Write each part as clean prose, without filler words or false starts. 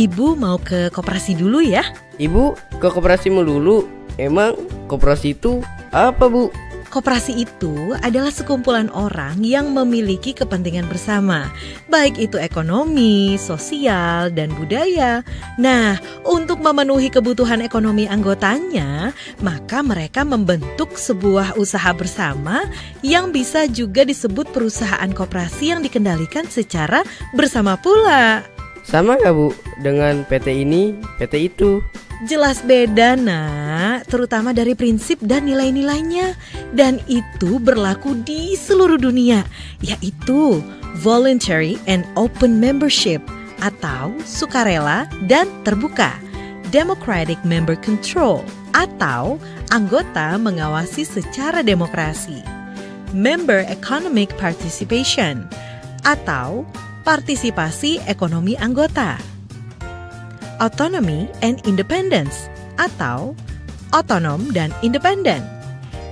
Ibu mau ke koperasi dulu ya? Ibu ke koperasimu dulu. Emang koperasi itu apa, Bu? Koperasi itu adalah sekumpulan orang yang memiliki kepentingan bersama, baik itu ekonomi, sosial, dan budaya. Nah, untuk memenuhi kebutuhan ekonomi anggotanya, maka mereka membentuk sebuah usaha bersama yang bisa juga disebut perusahaan koperasi yang dikendalikan secara bersama pula. Sama gak, Bu, dengan PT ini, PT itu? Jelas beda, Nak, terutama dari prinsip dan nilai-nilainya. Dan itu berlaku di seluruh dunia, yaitu voluntary and open membership atau sukarela dan terbuka, democratic member control atau anggota mengawasi secara demokrasi, member economic participation atau partisipasi ekonomi anggota, autonomy and independence atau otonom dan independen,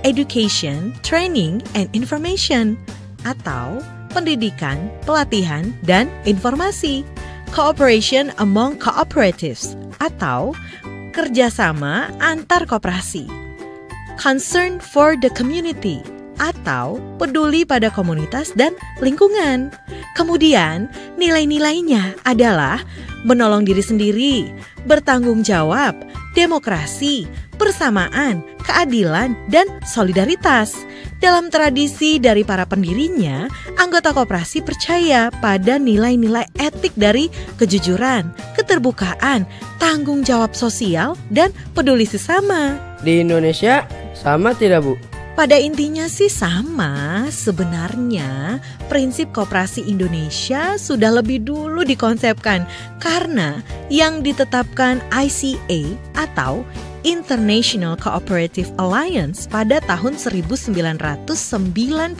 education, training and information atau pendidikan, pelatihan dan informasi, cooperation among cooperatives atau kerjasama antar koperasi, concern for the community atau peduli pada komunitas dan lingkungan. Kemudian nilai-nilainya adalah menolong diri sendiri, bertanggung jawab, demokrasi, persamaan, keadilan, dan solidaritas. Dalam tradisi dari para pendirinya, anggota koperasi percaya pada nilai-nilai etik dari kejujuran, keterbukaan, tanggung jawab sosial, dan peduli sesama. Di Indonesia sama tidak, Bu? Pada intinya sih sama. Sebenarnya prinsip koperasi Indonesia sudah lebih dulu dikonsepkan karena yang ditetapkan ICA atau International Cooperative Alliance pada tahun 1995.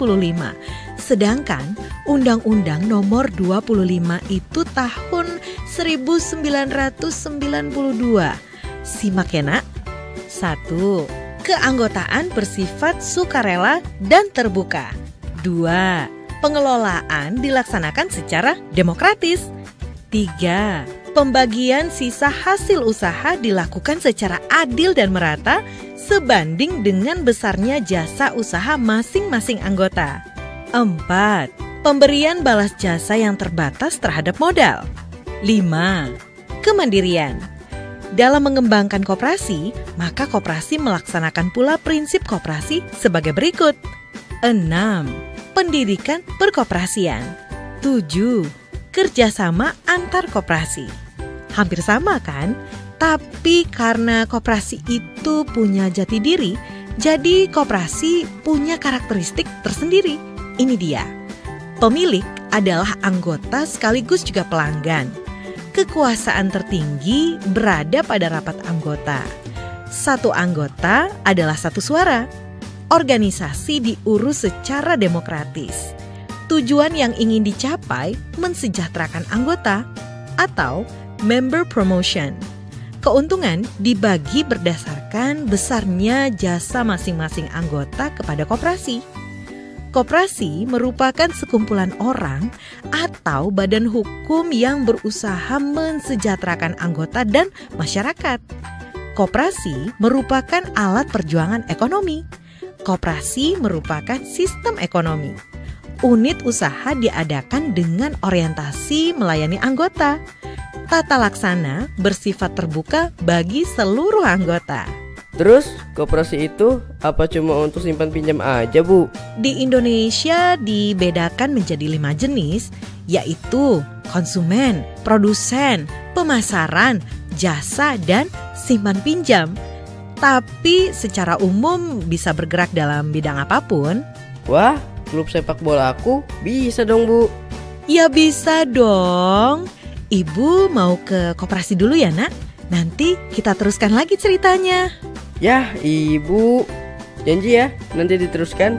Sedangkan Undang-Undang Nomor 25 itu tahun 1992. Simak ya, Nak. 1. Keanggotaan bersifat sukarela dan terbuka. 2. Pengelolaan dilaksanakan secara demokratis. 3. Pembagian sisa hasil usaha dilakukan secara adil dan merata sebanding dengan besarnya jasa usaha masing-masing anggota. 4. Pemberian balas jasa yang terbatas terhadap modal. 5. Kemandirian. Dalam mengembangkan koperasi, maka koperasi melaksanakan pula prinsip koperasi sebagai berikut. 6. Pendidikan berkoperasian. 7. Kerjasama antar koperasi. Hampir sama kan? Tapi karena koperasi itu punya jati diri, jadi koperasi punya karakteristik tersendiri. Ini dia. Pemilik adalah anggota sekaligus juga pelanggan. Kekuasaan tertinggi berada pada rapat anggota. Satu anggota adalah satu suara. Organisasi diurus secara demokratis. Tujuan yang ingin dicapai mensejahterakan anggota atau member promotion. Keuntungan dibagi berdasarkan besarnya jasa masing-masing anggota kepada koperasi. Koperasi merupakan sekumpulan orang atau badan hukum yang berusaha mensejahterakan anggota dan masyarakat. Koperasi merupakan alat perjuangan ekonomi. Koperasi merupakan sistem ekonomi. Unit usaha diadakan dengan orientasi melayani anggota. Tata laksana bersifat terbuka bagi seluruh anggota. Terus koperasi itu apa cuma untuk simpan pinjam aja, Bu? Di Indonesia dibedakan menjadi 5 jenis, yaitu konsumen, produsen, pemasaran, jasa, dan simpan pinjam. Tapi secara umum bisa bergerak dalam bidang apapun. Wah, klub sepak bola aku bisa dong, Bu. Ya bisa dong. Ibu mau ke koperasi dulu ya, Nak? Nanti kita teruskan lagi ceritanya. Yah, Ibu. Janji ya, nanti diteruskan.